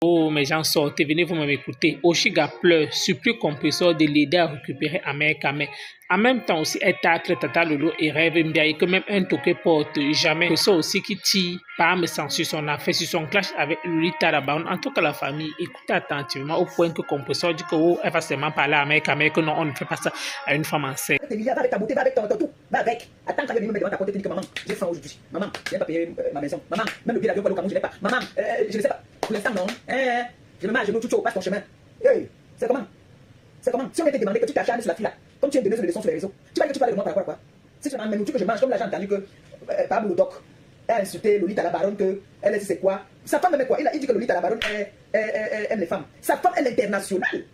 Oh, mes gens, sortez, venez vous m'écouter. Oshiga pleure, supplie compresseur de l'aider à récupérer Amer Kame. En même temps aussi, elle tacle Tata Lolo et rêve bien que même un toqué porte jamais. Que ça aussi qui tire par me sens sur son affaire, sur son clash avec Lolita Labaron. En tout cas, la famille, écoutez attentivement au point que compresseur dit que oh, elle va seulement parler à Amer Kame, que non, on ne fait pas ça à une femme enceinte. Va avec ta beauté, va avec ton tout, va avec. Attends quand elle vient me devant ta porte, tu dis que maman, j'ai faim aujourd'hui. Maman, je n'ai pas payé ma maison. Maman, même le billet d'avion pour aller au Cameroun, je n'ai pas. Maman, je ne sais pas. Pour l'instant, non. Je me mets à genoux, tout passe ton chemin. Hey, c'est comment? C'est comment? Si on était demandé que tu t'acharnes sur la fille là, comme tu viens de donner des leçons sur les réseaux, tu vas dire que tu parles de moi par rapport à quoi? Si tu m'emmènes que je mange, comme là j'ai entendu que Pablo Doc a insulté Lolita Labaron, que elle c'est quoi? Sa femme aime quoi? Il dit que Lolita Labaron aime les femmes. Sa femme est internationale.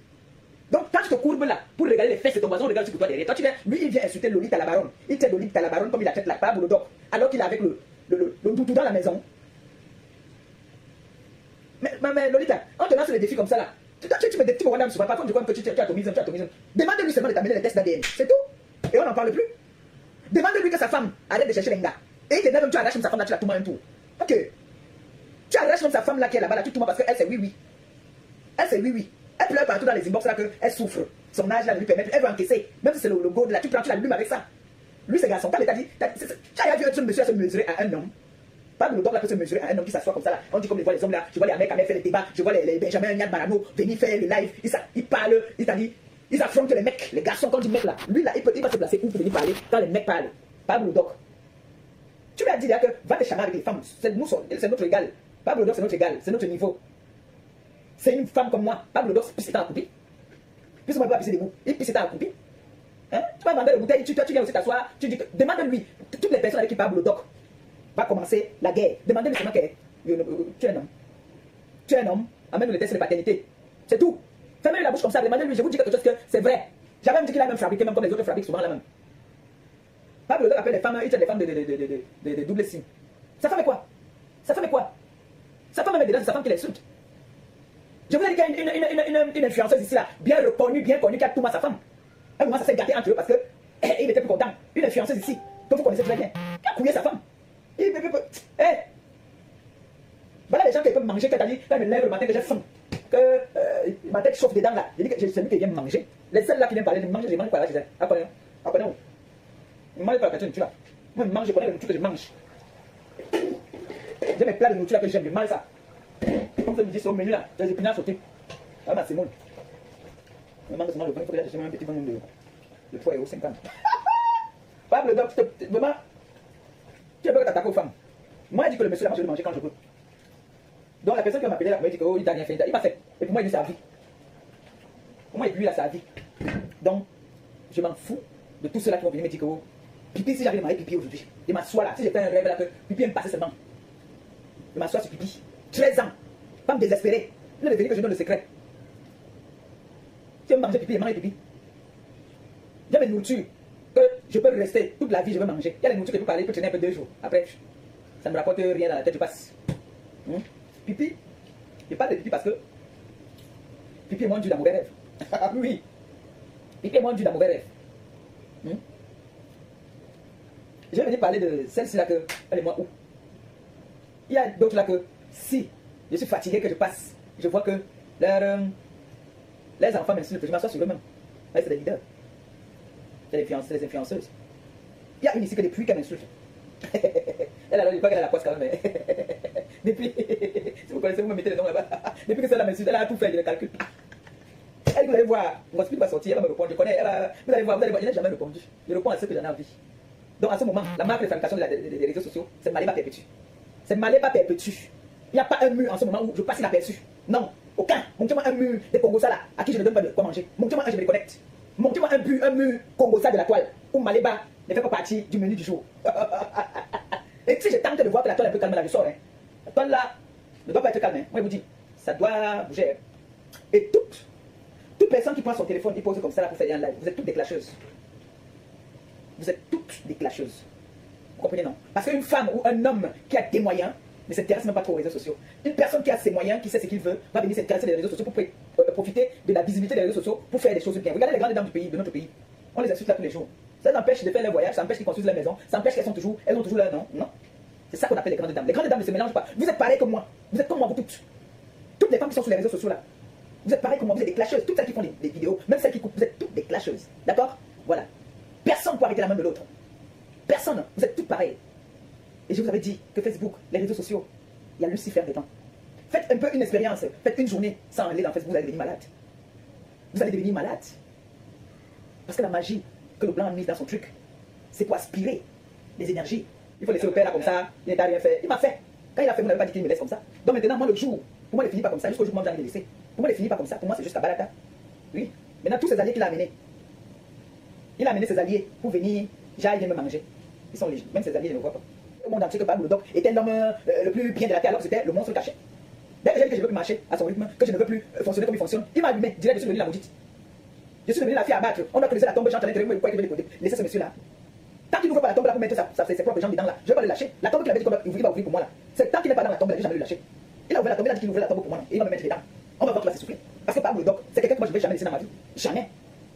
Donc, quand tu te courbes là pour regarder les fesses de ton voisin, regarde ce que toi derrière. Toi, tu viens, lui, il vient insulter Lolita Labaron. Il tient Lolita Labaron comme il a tête la Pablo le doc, alors qu'il est avec le doudou dans la maison. Mais Lolita, on te lance les défis comme ça là. Tu me dis, tu me vois là, parfois tu crois que tu as atomisme. Demande-lui seulement de t'amener les tests d'ADN. C'est tout. Et on n'en parle plus. Demande-lui que sa femme arrête de chercher les gars. Et il te dit même tu arraches même sa femme là, tu la tournes un tour. Ok. Tu arraches même sa femme là qui est là-bas, là, tu tournes parce qu'elle c'est oui. Elle c'est oui. Elle pleure partout dans les inbox là qu'elle souffre. Son âge là ne lui permet plus. Elle veut encaisser. Même si c'est le go de là, tu prends, tu l'allumes avec ça. Lui c'est garçon. Quand l'État dit, tu as vu un monsieur à se mesurer à un homme. Pas le doc là peut se mesurer à un homme qui s'assoit comme ça là. On dit comme les hommes là. Je vois les mecs à faire les débats. Je vois les Benjamin Niad Barano venir faire le live. Ils parlent. Ils affrontent les mecs. Les garçons quand ils mecs là. Lui là, il va se placer où pour venir parler quand les mecs parlent. Pas le doc. Tu lui as dit là que va te chamer avec les femmes. C'est notre égal. Pas le doc, c'est notre égal. C'est notre niveau. C'est une femme comme moi. Pablo Doc pisse dans la coupille. Puisque moi, je ne peux pas pisser debout. Il pisse dans la coupille. Hein? Tu vas vendre les bouteilles, tu viens aussi t'asseoir. Tu dis que demande-lui, toutes les personnes avec qui Pablo Doc va commencer la guerre. Demandez-lui seulement que tu es un homme. Tu es un homme. Amène le test de paternité. C'est tout. Fermez la bouche comme ça. Demandez-lui, je vous dis quelque chose que c'est vrai. J'avais même dit qu'il a même fabriqué, même comme les autres fabriquent souvent la même. Pablo Doc appelle les femmes, il tient les femmes de double signe. Sa femme est quoi? Sa femme est quoi? Sa femme est dedans, c'est sa femme qui l'insulte. Je vous ai dit qu'il y a une influenceuse ici là, bien reconnue, bien connue, qui a tout moi sa femme. À un moment, ça s'est gâté entre eux parce que il était plus content. Une influenceuse ici, que vous connaissez très bien, qui a couillé sa femme. Voilà les gens qui peuvent manger, quand je me lève le matin que j'ai faim, que ma tête chauffe dedans là. Je dis que c'est celui qui vient manger. Les seuls là qui viennent parler, je mange quoi là, je dis, apprenez où? Je mange pas la question de là. Moi, je mange, je connais le nourriture que je mange. J'ai mes plats de nourriture là que j'aime, je mange ça. Comme ça me dit, c'est au menu là, des épinards sautés. Ah, ma Simone. Je mange seulement le pain, il faut que j'achète un petit pain de 3,50 €. Pablo Doc, vraiment, tu as peur que t'attaques aux femmes. Moi, il dit que le monsieur là, moi je vais le manger quand je peux. Donc la personne qui m'a appelé là, m'a dit que oh, il t'a rien fait, il m'a fait. Et pour moi, il dit sa vie. Pour moi, lui, il a sa vie. Donc, je m'en fous de tous ceux-là qui vont venir me dire que oh, Pipi, si j'arrive à marier Pipi aujourd'hui, je m'assois là, si j'ai fait un rêve là que Pipi aime passer seulement. Je m'assois sur Pipi. 13 ans. Pas me désespérer. Il est venu que je donne le secret. Si je veux manger Pipi, je mange Pipi. J'ai mes nourritures que je peux rester toute la vie, je veux manger. Il y a les nourritures que je peux parler, je peux tenir un peu 2 jours. Après, ça ne me rapporte rien dans la tête, je passe. Pipi, je parle de Pipi parce que Pipi est moins dur dans mauvais rêve. Oui. Pipi est moins dur dans mauvais rêve. Je vais venir parler de celle-ci là que, elle est moins où. Il y a d'autres là que, si je suis fatigué, que je passe, je vois que les enfants m'insultent, je m'assois sur eux-mêmes. C'est des leaders. C'est des influenceuses. Il y a une ici que depuis qu'elle m'insulte. Elle a dit pas qu'elle a la poisse quand même. Depuis, si vous connaissez, vous me mettez les noms là-bas. Depuis que celle-là m'insulte, elle a tout fait, je le calcule. Elle, vous allez voir, mon hospital va sortir, elle va me répondre, je connais, vous allez voir, je n'ai jamais répondu. Je réponds à ce que j'en ai envie. Donc à ce moment, la marque de fabrication des réseaux sociaux, c'est Maléba Perpétue. C'est Maléba Perpétue. Il n'y a pas un mur en ce moment où je passe inaperçu. Non, aucun. Montrez-moi un mur de Congosa là, à qui je ne donne pas de quoi manger. Montrez-moi un, je me déconnecte. Montrez-moi un mur Congosa de la toile, où Maléba ne fait pas partie du menu du jour. Et si je tente de voir que la toile est un peu calme là, je sors. La toile là ne doit pas être calme. Moi je vous dis, ça doit bouger. Et toute personne qui prend son téléphone, il pose comme ça là pour faire un live, vous êtes toutes des clasheuses. Vous êtes toutes des clasheuses. Vous comprenez, non? Parce qu'une femme ou un homme qui a des moyens ne s'intéresse même pas trop aux réseaux sociaux. Une personne qui a ses moyens, qui sait ce qu'il veut, va venir s'intéresser aux réseaux sociaux pour profiter de la visibilité des réseaux sociaux pour faire des choses bien. Regardez les grandes dames du pays, de notre pays. On les insulte là tous les jours. Ça empêche de faire leur voyage, ça empêche qu'ils construisent leur maison, ça empêche qu'elles ont toujours leur nom. Non. C'est ça qu'on appelle les grandes dames. Les grandes dames ne se mélangent pas. Vous êtes pareil comme moi. Vous êtes comme moi, vous toutes. Toutes les femmes qui sont sur les réseaux sociaux là, vous êtes pareil comme moi, vous êtes des clasheuses. Toutes celles qui font des vidéos, même celles qui coupent, vous êtes toutes des clasheuses. D'accord? Voilà. Personne ne peut arrêter la main de l'autre. Personne. Vous êtes toutes pareilles. Et je vous avais dit que Facebook, les réseaux sociaux, il y a Lucifer dedans. Faites un peu une expérience. Faites une journée sans aller dans Facebook, vous allez devenir malade. Vous allez devenir malade. Parce que la magie que le blanc a mise dans son truc, c'est pour aspirer les énergies. Il faut laisser le père là comme ça, il n'a rien fait. Il m'a fait. Quand il a fait, vous n'avez pas dit qu'il me laisse comme ça. Donc maintenant, moi, le jour, pour moi, il ne finit pas comme ça. Jusqu'au jour où moi, j'ai envie de le laisser. Pour moi, il ne finit pas comme ça. Pour moi, c'est juste la balada. Oui. Maintenant, tous ces alliés qu'il a amenés, il a amené ses alliés pour venir. J'aille viens me manger. Ils sont légitimes. Même ses alliés, je ne le vois pas. Le monde entier que Pablo Doc était l'homme le plus bien de la terre, alors que c'était le monstre caché. Dès que j'ai dit que je ne veux plus marcher à son rythme, que je ne veux plus fonctionner comme il fonctionne, il m'a allumé. Direct, je suis devenu la maudite. Je suis devenu la fille à battre. On doit creuser la tombe, j'entends l'intérieur, mais pourquoi il veut laisser ce monsieur-là? Tant qu'il n'ouvre pas la tombe là pour mettre ses propres jambes dedans là, je vais pas le lâcher. La tombe qu'il avait dit qu'il va ouvrir pour moi là, c'est tant qu'il n'est pas dans la tombe là, je vais jamais le lâcher. Il a ouvert la tombe, il a dit qu'il ouvrait la tombe pour moi là, et il va me mettre dedans. On va voir qu'il va s'essouffler. Parce que Pablo Doc, c'est quelqu'un que moi je ne vais jamais laisser dans ma vie. Jamais.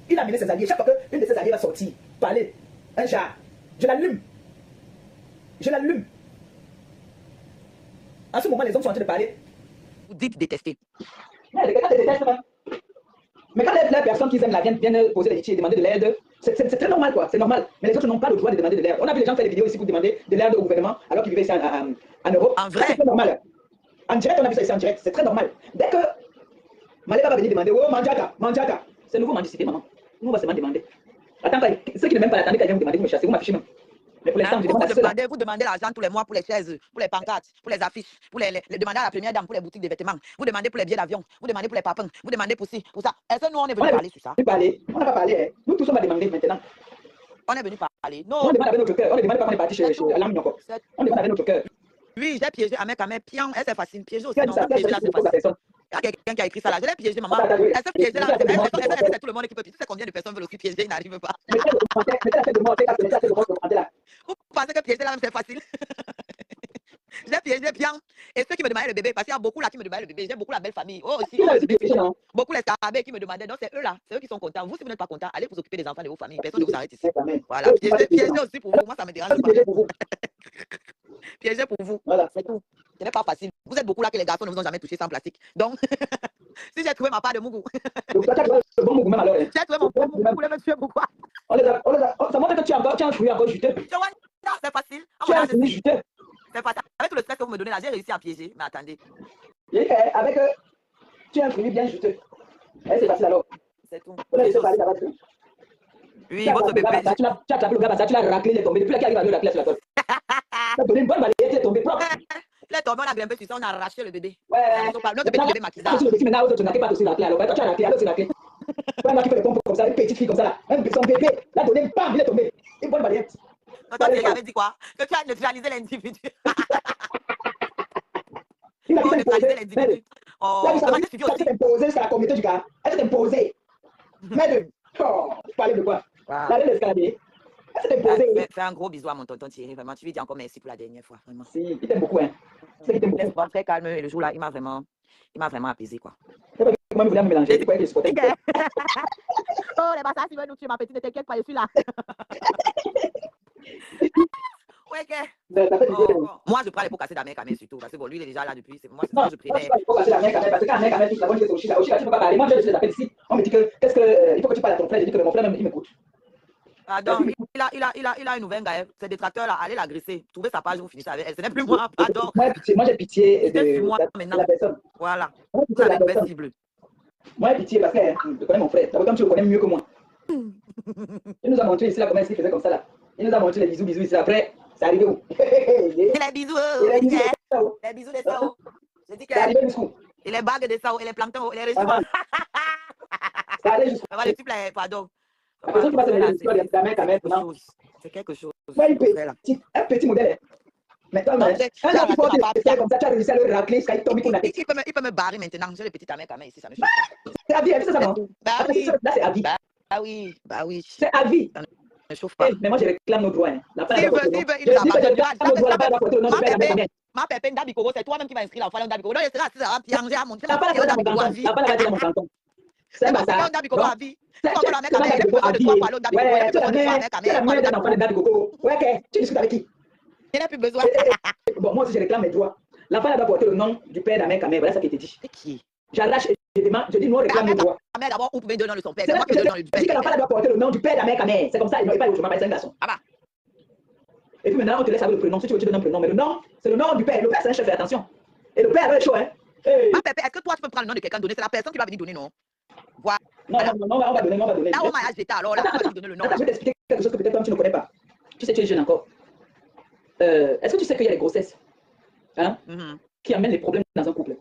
Il a amené ses alliés. Chaque fois qu'une de ses alliés va sortir, parler, un jar, je l'allume. Je l'allume. En ce moment, les hommes sont en train de parler. Vous dites détester. Mais quelqu'un te déteste, hein. Mais quand les personnes qui aiment la viennent poser des litiges et demander de l'aide, c'est très normal, quoi. C'est normal. Mais les autres n'ont pas le droit de demander de l'aide. On a vu les gens faire des vidéos ici pour demander de l'aide au gouvernement alors qu'ils vivaient ici en Europe. En vrai? C'est très normal. En direct, on a vu ça ici en direct. C'est très normal. Dès que Maléka va venir demander, oh, Mandjaka, c'est nouveau mendicité, maman. Nous, on va seulement demander. Attends, ceux qui ne m'aiment pas l'attendre, quand ils viennent vous demander, vous me chassez, vous m'affichez même. Mais pour l'instant, je demande à ceux-là. Vous demandez l'argent tous les mois pour les chaises, pour les pancartes, pour les affiches, pour les demandez à la première dame pour les boutiques de vêtements. Vous demandez pour les billets d'avion, vous demandez pour les papins, vous demandez pour ci, pour ça. Est-ce que nous, on est venu parler sur ça? On n'a pas parlé. Hein. Nous tous, on va demander maintenant. On est venu parler. Non. On demande avec notre cœur. On ne demande pas qu'on est parti chez Alam encore. On demande avec notre cœur. Oui, j'ai piégé à mes pions. C'est facile. Piéger aussi. Non, piéger là, c'est facile. Il y a quelqu'un qui a écrit ça là. Je l'ai piégé, maman. Est-ce que piéger là, c'est tout le monde qui peut piéger? Tu sais combien de personnes veulent aussi piéger, ils n'arrivent pas. Vous pensez que piéger là, c'est facile? J'ai piégé bien. Et ceux qui me demandaient le bébé, parce qu'il y a beaucoup là qui me demandaient le bébé, j'ai beaucoup la belle famille. Oh, aussi, beaucoup les scarabées qui me demandaient. Donc, c'est eux là, c'est eux qui sont contents. Vous, si vous n'êtes pas contents, allez vous occuper des enfants de vos familles. Personne ne vous arrête ici. Voilà. Piéger aussi pour vous. Moi, ça me dérange pas. Piéger pour vous. Voilà, c'est tout. Ce n'est pas facile. Vous êtes beaucoup là que les garçons ne vous ont jamais touché sans plastique. Donc, si j'ai trouvé ma part de mougou. J'ai trouvé mon bon mougou, vous voulez me tuer pourquoi? Ça montre que tu as un fruit encore juteux. C'est facile. Tu as un fruit juteux. C'est facile. Avec tout le stress que vous me donnez là, j'ai réussi à piéger. Mais attendez. Avec tu as un fruit bien juteux. C'est facile alors. C'est tout. Oui, votre bébé. Tu as tapé le gars, tu l'as raclé, il est tombé. Depuis là, qui arrive à le racler sur la tête. Tu as donné une bonne balayette, il est tombé propre. Il est tombé, on a grimpé sur ça, on a arraché le bébé. Ouais. Notre bébé maquillage. Maintenant, tu n'as pas aussi raclé. Alors, tu as raclé, alors c'est raclé. Moi qui fais des pompes comme ça, une petite fille comme ça là. Son bébé, là, donné, bam, il est tombé. Une bonne balayette. Toi, tu avais dit quoi? Que tu as neutralisé l'individu. Il a neutralisé l'individu. Oh, elle s'est imposée jusqu'à la communauté du gars. Elle s'est imposée. Mais tu parlais de quoi? La laine escalier. Elle s'est imposée. Fais un gros bisou à mon tonton Thierry. Vraiment, tu lui dis encore merci pour la dernière fois. Vraiment. Si, il t'aime beaucoup. Hein. C'est qu'il t'aime beaucoup. Très calme. Et le jour là, il m'a vraiment apaisé. Quoi. Moi, je voulais me mélanger. C'est quoi que je supportais? Oh, les bâtards, tu veux nous tuer, ma petite, ne t'inquiète pas, je suis là. Ouais, moi, je prends les pots cassés d'Amérique surtout. Parce que bon, lui, il est déjà là depuis. Moi, je prenais. Il faut casser d'Amérique parce que quand Amérique touche la bonne chose aussi, là, tu peux pas parler. Moi, je les appelle ici. On me dit que, il faut que tu parles à ton frère. Je dis que mon frère, même, il m'écoute. Pardon, il a une nouvelle gars. Ces détracteurs là, allez l'agresser. Trouvez sa page, vous finissez avec elle. Ce n'est plus moi, pardon. Moi, j'ai pitié de la personne. Voilà. Vous avez une belle cible. Moi, j'ai pitié parce que je connais mon frère. D'abord, comme tu le connais mieux que moi. Il nous a montré ici là comment il faisait comme ça là. Il nous a montré les bisous ici. Après, c'est arrivé où? Les bisous. Les bisous des sao. Je dis que. C'est arrivé jusqu'où? Et les bagues des sao, et les planctons, et les restaurants. Ça allait jusqu'où? Pardon. La personne qui va se mêler l'histoire de la main quand même. C'est quelque chose. Un petit modèle. Mais toi, un homme qui porte des comme ça, tu as réussi à le racler jusqu'à il tombe pour la tête. Il peut me barrer maintenant. J'ai le petit amèque ici, ça me chauffe. C'est à vie, c'est ça, non? Bah oui. Là, c'est à vie. Bah oui. C'est à vie. Ça ne chauffe pas. Mais moi, je réclame nos droits. Ma pépine d'Abikoro, c'est toi-même qui vas inscrire l'enfant d'Abikoro. Non, c'est là, Pierre, à mon frère. D'Abikoro à vie. C'est un bazar. D'Abikoro à vie. Ouais, tu discutes avec qui? Il n'a plus besoin. Bon, moi aussi, je réclame mes droits. L'enfant là doit porter le nom du père d'Ahmed Kamel. Voilà ça qui était dit. C'est qui? J'arrache et je demande, je dis nous on réclame le droit. Ahmed d'abord, vous pouvez donner le nom de son père. C'est C'est moi qui donne le nom du je père. dis que l'enfant là doit porter le nom du père d'Ahmed Kamel. C'est comme ça, il n'est pas autrement, c'est un garçon. Ah bah. Et puis maintenant, on te laisse avec le prénom. Si tu veux, tu donnes un prénom. Mais le nom, c'est le nom du père. Le père, c'est un chef, fais attention. Et le père, il est chaud, hein. Hey. Ma pépé, est-ce que toi, tu peux prendre le nom de quelqu'un donner? C'est la personne qui va venir donner, non? Voilà. Non, on va donner, on va donner. Là, on m'a acheté, alors là, on va lui donner le nom. Attends, je vais t'expliquer quelque chose que peut-être toi, tu ne connais pas. Tu sais, tu es jeune encore. Est-ce que tu sais qu'il y a les grossesses hein, qui amènent les problèmes dans un couple?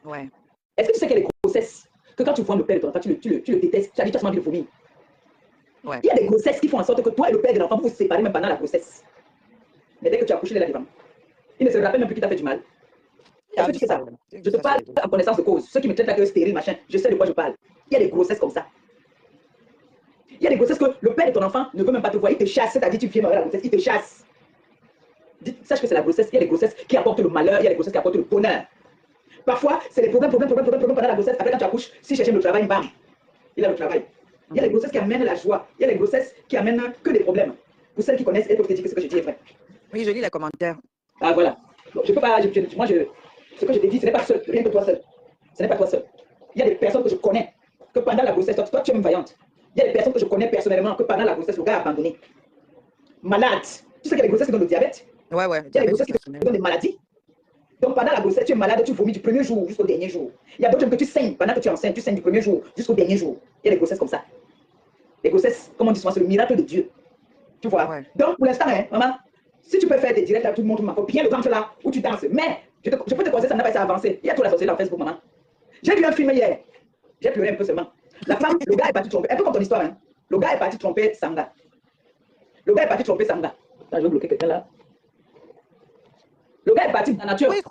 Ouais. Est-ce que tu sais qu'il y a les grossesses que quand tu vois le père de ton enfant, tu le détestes, tu as dit, tu as envie de vomir. Ouais. Il y a des grossesses qui font en sorte que toi et le père de l'enfant, vous vous séparez même pendant la grossesse. Mais dès que tu as accouché, il est là devant. Il ne se rappelle même plus qu'il t'a fait du mal. Est-ce que tu sais ça? Je te parle en connaissance de cause. Ceux qui me traitent là que stérile, machin, je sais de quoi je parle. Il y a des grossesses comme ça. Il y a des grossesses que le père de ton enfant ne veut même pas te voir, il te chasse. C'est-à-dire, tu viens voir la grossesse, il te chasse. Sache que c'est la grossesse. Il y a des grossesses qui apportent le malheur, il y a des grossesses qui apportent le bonheur. Parfois, c'est les problèmes pendant la grossesse. Après, quand tu accouches, si cherches le travail, bam, il a le travail. Il y a des grossesses qui amènent la joie. Il y a des grossesses qui amènent que des problèmes. Pour celles qui connaissent, elles peuvent te dire que ce que je dis est vrai. Oui, je lis les commentaires. Ah, voilà. Donc, je peux pas, moi, ce que je t'ai dit, ce n'est pas seul, rien que toi seul. Ce n'est pas toi seul. Il y a des personnes que je connais, que pendant la grossesse, toi tu es même vaillante. Il y a des personnes que je connais personnellement, que pendant la grossesse, le gars a abandonné. Malade. Tu sais qu'il y a des grossesses qui donnent le diabète. Ouais, ouais. Il y a des grossesses qui donnent des maladies. Donc pendant la grossesse, tu es malade, tu vomis du premier jour jusqu'au dernier jour. Il y a d'autres gens que tu saignes pendant que tu es enceinte, tu saignes du premier jour jusqu'au dernier jour. Il y a des grossesses comme ça. Les grossesses, comme on dit souvent, c'est le miracle de Dieu. Tu vois. Ouais. Donc pour l'instant, hein, maman, si tu peux faire des directs là, tout le monde m'a bien le ventre là où tu danses. Mais je peux te conseiller, ça n'a pas été avancé. Il y a tout la sorcière dans Facebook, maman. J'ai vu un film hier. J'ai pleuré un peu seulement. La femme, le gars est parti tromper. Un peu comme ton histoire, hein. Le gars est parti tromper Sanga. Le gars est parti tromper Sanga. Attends, je vais bloquer quelqu'un là. Le gars est parti dans la nature. Oui,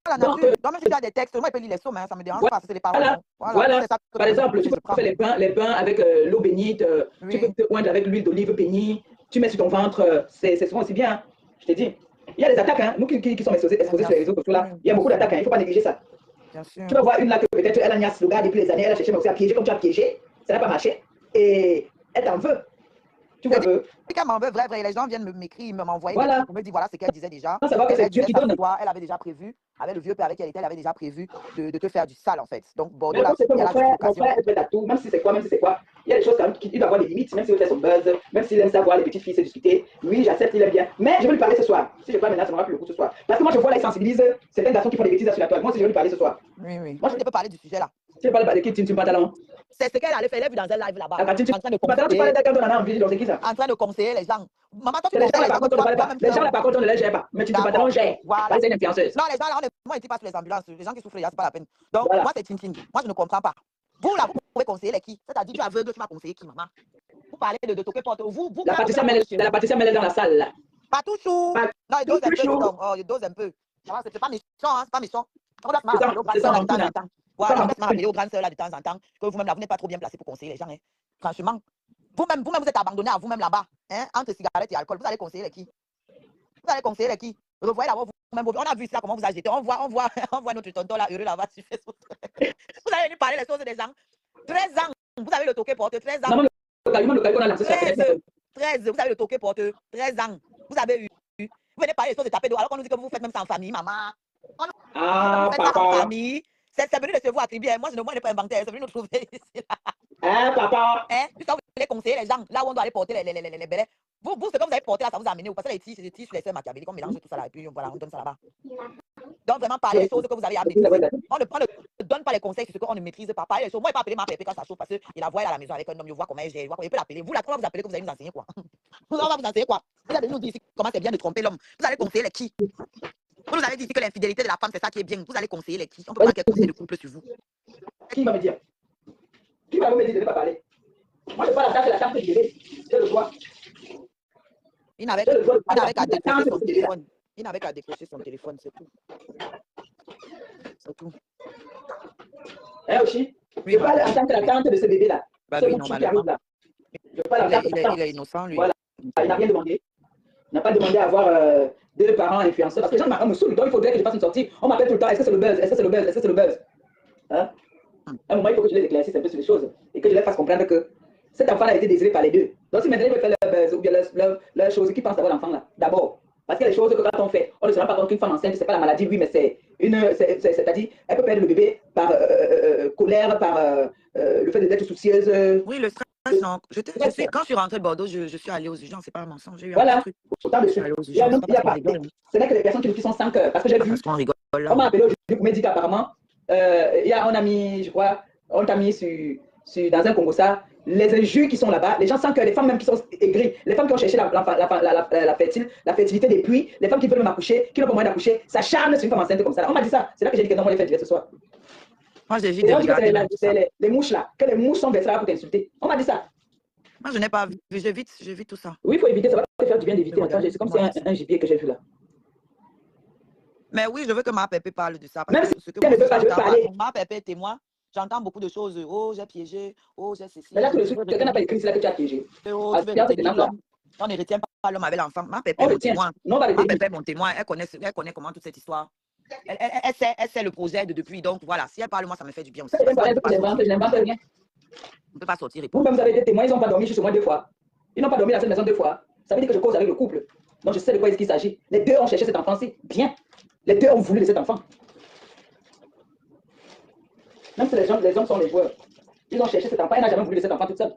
la nature. Donc, même si tu as des textes, moi, je peux lire les sommes, hein, ça me dérange pas, c'est les paroles. Voilà. Par exemple, tu peux faire les pains avec l'eau bénite, tu peux te oindre avec l'huile d'olive bénie, tu mets sur ton ventre, c'est souvent aussi bien. Hein. Je t'ai dit. Il y a des attaques, hein. Nous qui sommes exposés sur les réseaux sociaux là, il y a beaucoup d'attaques, hein. Il ne faut pas négliger ça. Bien sûr. Tu vas voir une là que peut-être elle a niasse le gars depuis les années, elle a cherché mais aussi à piéger comme tu as piégé, ça n'a pas marché, et elle t'en veut. Tu vois, quand m'en veut, vrai, les gens viennent m'écrire, m'envoyer, voilà. me dire voilà ce qu'elle disait déjà. Savoir que c'est Dieu qui donne. Elle avait déjà prévu, avec le vieux père avec qui elle était, elle avait déjà prévu de te faire du sale en fait. Donc, bon, là, c'est mon frère est prêt à tout, même si c'est quoi, il y a des choses quand même qui doivent avoir des limites, même s'il veut faire son buzz, même s'il aime savoir les petites filles se discuter. Oui, j'accepte, il aime bien. Mais je vais lui parler ce soir. Si je parle maintenant, ça m'aura plus le coup ce soir. Parce que moi, je vois là, il sensibilise certains garçons qui font des bêtises sur la toile. Moi aussi, je vais lui parler ce soir. Oui, oui. Moi, je ne peux parler du sujet là. Tu veux parler de qui, tu pantalon? C'est ce qu'elle allait faire, elle a vu dans un live là-bas. En train de conseiller. Tu parlais quand on en a envie, c'est qui ça? En train de conseiller les gens. Maman, toi, tu les gens là, par contre, on ne les gère pas. Mais tu te pantalon gère. Voilà. C'est une influenceuse. Non, les gens là, moi, ils ne pas sur les ambulances. Les gens qui souffrent, c'est pas la peine. Donc, voilà. Moi, c'est Tintin. Moi, je ne comprends pas. Vous, là, vous pouvez conseiller les qui? C'est-à-dire, tu es aveugle, tu vas conseiller qui, maman? Vous parlez de toquer porte. Vous, la pâtissière Mel est dans la salle, là. Pas tout chou. Non, il dose un peu. Oh, il dose un peu. C'est pas méchant, hein, c'est pas méchant. On doit se marrer au grand sœur là de temps en temps. Voilà, on doit se marrer au grand sœur là de temps en temps. Que vous-même là, vous n'êtes pas trop bien placé pour conseiller les gens. Hein. Franchement, vous-même, vous êtes abandonné à vous-même là-bas. Hein, entre cigarettes et alcool. Vous allez conseiller les qui? Vous allez conseiller les qui? Revoyez d'abord vous-même. On a vu ça, comment vous agitez. On voit notre tonton là, heureux là-bas sur Facebook. Vous allez lui parler les choses des gens. 13 ans. Vous avez le toqué porte 13 ans. 13, vous avez le toqué porte 13 ans. Vous avez eu. Vous venez parler des choses de taper d'eau alors qu'on nous dit que vous faites même ça en famille, maman. Ah, papa. En famille. C'est venu de se vous attribuer. Moi, je ne n'ai pas inventé. C'est venu nous trouver ici. Ah, papa. Hein? Puisque vous voulez conseiller les gens, là où on doit aller porter les bélets. Vous, ce que vous avez porté là, ça vous a amené. Vous passez les tiges sur les sœurs machiavéliques, on mélange tout ça là, et puis voilà, on donne ça là-bas. Donc, vraiment, parler des choses que vous avez à maîtriser. On ne donne pas les conseils sur ce qu'on ne maîtrise pas. Parler des choses. Moi, je ne vais pas appeler ma pépé quand ça chauffe parce qu'il la voit à la maison avec un homme, il voit comment elle gère, il peut l'appeler. Vous, là, comment vous appelez que vous allez nous enseigner quoi? On va vous enseigner quoi? Vous allez nous dire ici comment c'est bien de tromper l'homme. Vous allez conseiller les qui? Vous nous avez dit que l'infidélité de la femme, c'est ça qui est bien. Vous allez conseiller les qui? On peut pas qu'il y ait conseil de couple sur vous. Qui va me dire? Qui va me dire de ne pas parler? Moi, je parle à la table que j'ai le droit. Il n'avait qu'à décrocher son téléphone. Il n'avait qu'à décrocher son téléphone, c'est tout. C'est tout. Hein, aussi? Je parle en tant que la tante de ce bébé-là. Bah, oui, normalement. Je parle en tant que il est innocent, lui. Voilà. Il n'a rien demandé. Il n'a pas demandé à avoir deux parents influenceurs. Parce que les gens me saoulent. Donc, il faudrait que je fasse une sortie. On m'appelle tout le temps. Est-ce que c'est le buzz? Est-ce que c'est le buzz? Est-ce que c'est le buzz? Hein? À un moment, il faut que je les éclaircisse un peu sur les choses. Et que je les fasse comprendre que cet enfant a été désiré par les deux. Donc, si maintenant ils veulent faire leur buzz ou bien leur chose, qui pensent d'avoir l'enfant là? D'abord. Parce qu'il y a des choses que quand on fait, on ne se rend pas compte qu'une femme enceinte, c'est pas la maladie, oui, mais c'est-à-dire, elle peut perdre le bébé par colère, par le fait d'être soucieuse. Oui, le stress, non. Quand je suis rentrée de Bordeaux, je suis allée aux urgences, c'est pas un mensonge. J'ai eu un petit Voilà, truc. autant de Je suis choses. allée aux Il y a, urgences, il y a pas parce pas. qu'on rigole. Ce n'est que les personnes qui sont sans cœur. Parce que j'ai vu, Parce qu'on rigole on là. m'a appelé aujourd'hui pour me dire qu'apparemment, on a mis, je crois, on t'a mis dans un Congo ça, les injures qui sont là-bas, les gens sans cœur, les femmes même qui sont aigries, les femmes qui ont cherché la fertilité depuis, les femmes qui veulent même accoucher, qui n'ont pas moyen d'accoucher, s'acharnent sur une femme enceinte comme ça. On m'a dit ça. C'est là que j'ai dit que non, on les fait ce soir. Moi, j'ai vu Et des on dit que regards. c'est les mouches là, que les mouches sont versées là pour t'insulter. On m'a dit ça. Moi, je n'ai pas vu. J'évite tout ça. Oui, il faut éviter, ça va te faire du bien d'éviter. Voilà. C'est comme si un gibier que j'ai vu là. Mais oui, je veux que ma pépé parle de ça. Même Parce si que ce que elle ne veut pas, je veux j'entends parler. ma pépé est témoin. J'entends beaucoup de choses. Oh, j'ai piégé. Oh, j'ai ceci. Mais là, tout de suite, quelqu'un n'a pas écrit, c'est là que tu as piégé. Oh, Ah, tu veux regarde, retenir c'est là. l'homme. On ne retient pas l'homme avec l'enfant. Ma pépé On est mon retient. témoin. Non, on va Ma retenir. pépé est mon témoin. Elle connaît comment toute cette histoire. Elle sait le projet de depuis. Donc voilà, si elle parle, moi, ça me fait du bien aussi. Ça dépend, Parce qu'on je n'invente rien. ne peut pas sortir et Vous-même, vous avez été témoin, ils n'ont pas dormi chez moi 2 fois. Ils n'ont pas dormi dans cette maison 2 fois. Ça veut dire que je cause avec le couple. Donc je sais de quoi il s'agit. Les deux ont cherché cet enfant-ci. Bien. Les deux ont voulu de cet enfant. Même si les hommes sont les joueurs. Ils ont cherché cet enfant. Elle n'a jamais voulu de cet enfant toute seule.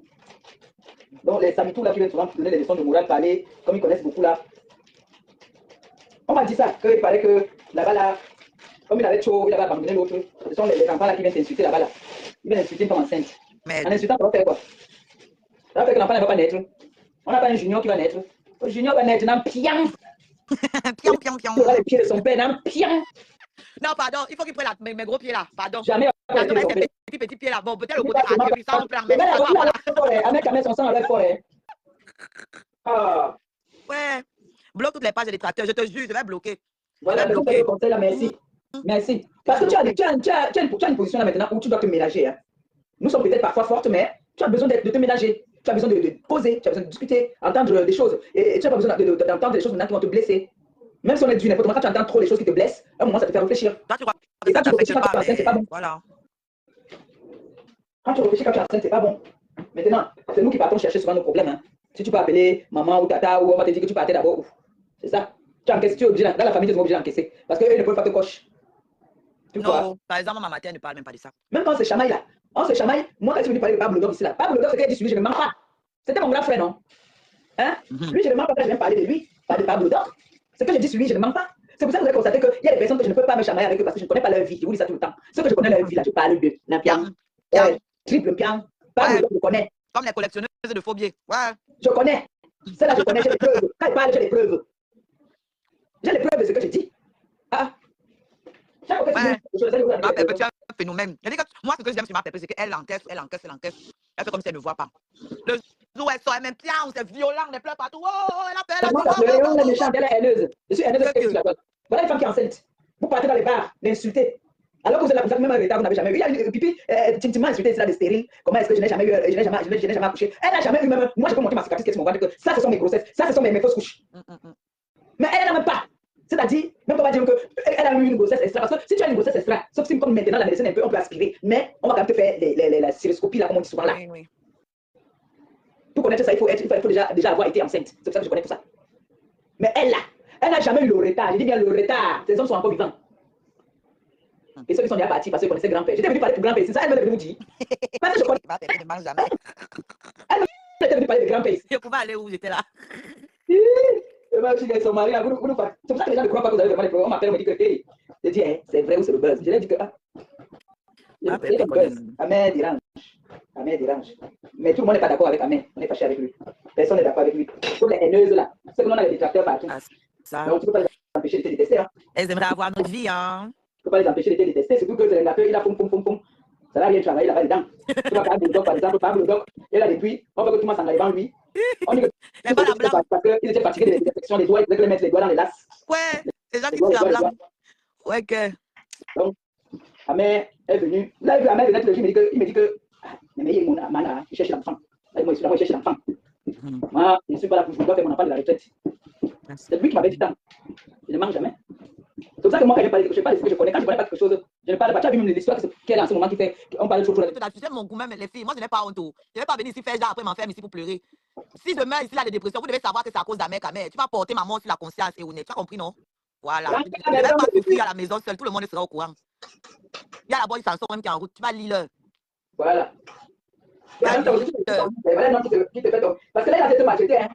Donc les samitous là qui viennent souvent donner des leçons de morale, parler, comme ils connaissent beaucoup là. On m'a dit ça, qu'il paraît que là-bas là, comme il avait chaud, il avait abandonné l'autre. Ce sont les enfants là qui viennent t'insulter là-bas là. Ils viennent insulter une femme enceinte. Mais En insultant, ça va faire quoi? Ça va faire que l'enfant ne va pas naître. On n'a pas un junior qui va naître. Le junior va naître dans pian. pion, pion, pion. Il aura les pieds de son père dans pian. Non, pardon, il faut qu'il prenne mes gros pieds là. Pardon. Jamais on va Pardon, les mais pieds de son ces père. petits pieds là. Bon, peut-être le côté accueilli, ça on prend. Mais Mais ça va, voilà. avec Ahmed son sang enlève fort. Ah, Ouais. Bloque toutes les pages des tracteurs. Je te jure, je vais bloquer. voilà, le conseil là, merci. Merci. Parce que tu as une position là maintenant où tu dois te ménager. Hein. Nous sommes peut-être parfois fortes, mais tu as besoin de te ménager. Tu as besoin de poser, tu as besoin de discuter, entendre des choses. Et tu n'as pas besoin d'entendre des choses maintenant qui vont te blesser. Même si on est du n'importe quoi, quand tu entends trop les choses qui te blessent, à un moment ça te fait réfléchir. Toi, tu crois Et que quand ça tu t'affecte réfléchis quand tu es pas, enceinte, c'est pas mais bon. voilà. Quand tu réfléchis quand tu es enceinte, c'est pas bon. Maintenant, c'est nous qui partons chercher souvent nos problèmes. Hein. Si tu peux appeler maman ou tata, ou on va te dire que tu partais d'abord. C'est ça. Tu encaisses, tu es obligé, dans la famille, tu es obligé d'encaisser. Parce qu'eux ne peuvent pas te cocher. Tu vois? Non, par exemple, ma matin ne parle même pas de ça. Même quand on se chamaille là, on se chamaille. Moi, quand je suis venu parler de Pablo Dog ici là, Pablo Dog, c'est qu'elle dit sur lui, je ne mens pas. C'était mon grand frère, non? Hein? Lui, je ne mens pas quand je viens parler de lui, pas de Pablo Dog. Ce que je dis sur lui, je ne mens pas. C'est pour ça que vous avez constaté qu'il y a des personnes que je ne peux pas me chamailler avec eux parce que je ne connais pas leur vie. Je vous dis ça tout le temps. Ceux que je connais leur vie là, je parle de la pian. Triple pian. Pablo Dog, je connais. Comme les collectionneuses de faux billets. Ouais. Je connais. Celle-là, je connais, j'ai des preuves. Quand il parle, j'ai des preuves. J'ai les preuves de ce que je dis. Ah. Chaque fois que je dis quelque chose, ma pépé, tu as un phénomène. Je dis que moi, ce que j'aime sur ma pépé, c'est qu'elle encaisse. Elle fait comme si elle ne voit pas. Le jour où elle sort, elle m'aime bien, c'est violent, elle pleure partout. Oh, elle appelle. Elle est méchante, elle est haineuse. Je suis haineuse. Voilà une femme qui est enceinte. Vous partez dans les bars, l'insulter. Alors que vous êtes même un retard, vous n'avez jamais eu. Il y a une pipi, intimement insulté, c'est là de stérile. Comment est-ce que je n'ai jamais eu, je n'ai jamais accouché. Elle n'a jamais eu même. Moi, je peux montrer ma cicatrice, qu'est-ce qu'on voit que ça, ce sont mes grossesses, ça, ce sont mes fausses couches. Mais elle n'en a même pas. C'est-à-dire, même on va dire qu'elle a eu une grossesse extra. Parce que si tu as une grossesse extra, sauf si comme maintenant la médecine un peu, on peut aspirer. Mais on va quand même te faire la cystoscopie, là, comme on dit souvent là. Oui. Pour connaître ça, il faut déjà avoir été enceinte. C'est pour ça que je connais tout ça. Mais elle là, elle n'a jamais eu le retard. Je dis bien le retard. Ces hommes sont encore vivants. Et ceux qui sont déjà partis parce qu'ils connaissaient grand-père. J'étais venu parler pour grand-père. C'est ça, elle me vous dire. Parce que je connais. Ma pépé ne mange jamais. Elle était venue parler de grand-père. Je pouvais aller où j'étais là. Son mari, c'est pour ça que les gens ne croient pas que vous avez vraiment des problèmes. On m'appelle, on me dit que hey. Je dis, hein, c'est vrai ou c'est le buzz. Je leur dis que c'est le buzz. Ahmed dérange. Mais tout le monde n'est pas d'accord avec Ahmed. On est fâché avec lui. Personne n'est d'accord avec lui. Comme les haineuses là. C'est que l'on a les détracteurs partout. Ça. Donc tu ne peux pas les empêcher de te détester. Hein. Elles aimeraient avoir notre vie, hein. Tu ne peux pas les empêcher de te détester. Surtout que c'est l'acteur, il a poum. Ça va rien travailler là-bas dedans. Tu vas Pablo Dog, par exemple, Pablo Dog, il a depuis, on veut que tout le monde s'en aille devant lui. On dit que parce qu'ils étaient fatigués des infections des doigts, ils devaient mettre les doigts dans les laces. Ouais, c'est ça qui fait la blâme. Ouais, que. Donc, Ahmed est venu. Là, il veut Ahmed venir le jour, il me dit que mais il cherche l'enfant. Là, moi, il cherche l'enfant. Moi, je ne suis pas là pour je dois faire mon enfant de la retraite. C'est lui qui m'avait dit tant. Je ne mange jamais. C'est pour ça que moi, quand je parle, je parle de ce que je connais. Quand je ne connais pas quelque chose, je ne parle pas. Tu as vu même l'histoire qu'elle a en ce moment qui fait. On parle de choses. Tu sais mon goût, même les filles. Moi, je n'ai pas honte. Je ne vais pas venir ici faire genre après m'enfermer ici pour pleurer. Si demain, ici, il y a des dépressions, vous devez savoir que c'est à cause d'Amé Kamé. Tu vas porter maman sur la conscience et honnête. Tu as compris, non? Voilà. Tu ne devais pas souffrir à la maison seule. Tout le monde sera au courant. Il y a la bonne chanson même qui est en route. Tu vas lire. Voilà. Voilà un homme qui te fait ton... Parce que là, il a fait te macheter, hein.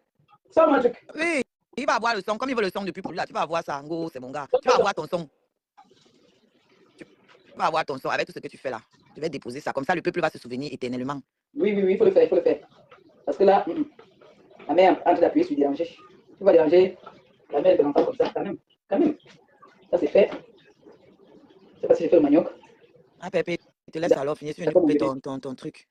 Sors un truc. Oui, il va avoir le son. Comme il veut le son depuis pour lui, là, tu vas avoir ça. En gros, c'est mon gars. Tu vas avoir ton son. Tu vas avoir ton son avec tout ce que tu fais là. Tu vas déposer ça. Comme ça, le peuple va se souvenir éternellement. Oui, il faut le faire, Parce que là, la mère est en train d'appuyer sur déranger. Tu vas déranger la mère de l'enfant comme ça, quand même. Ça, c'est fait. Je sais pas si j'ai fait le manioc. Ah, Pépé, je te laisse alors finir sur une couper ton truc.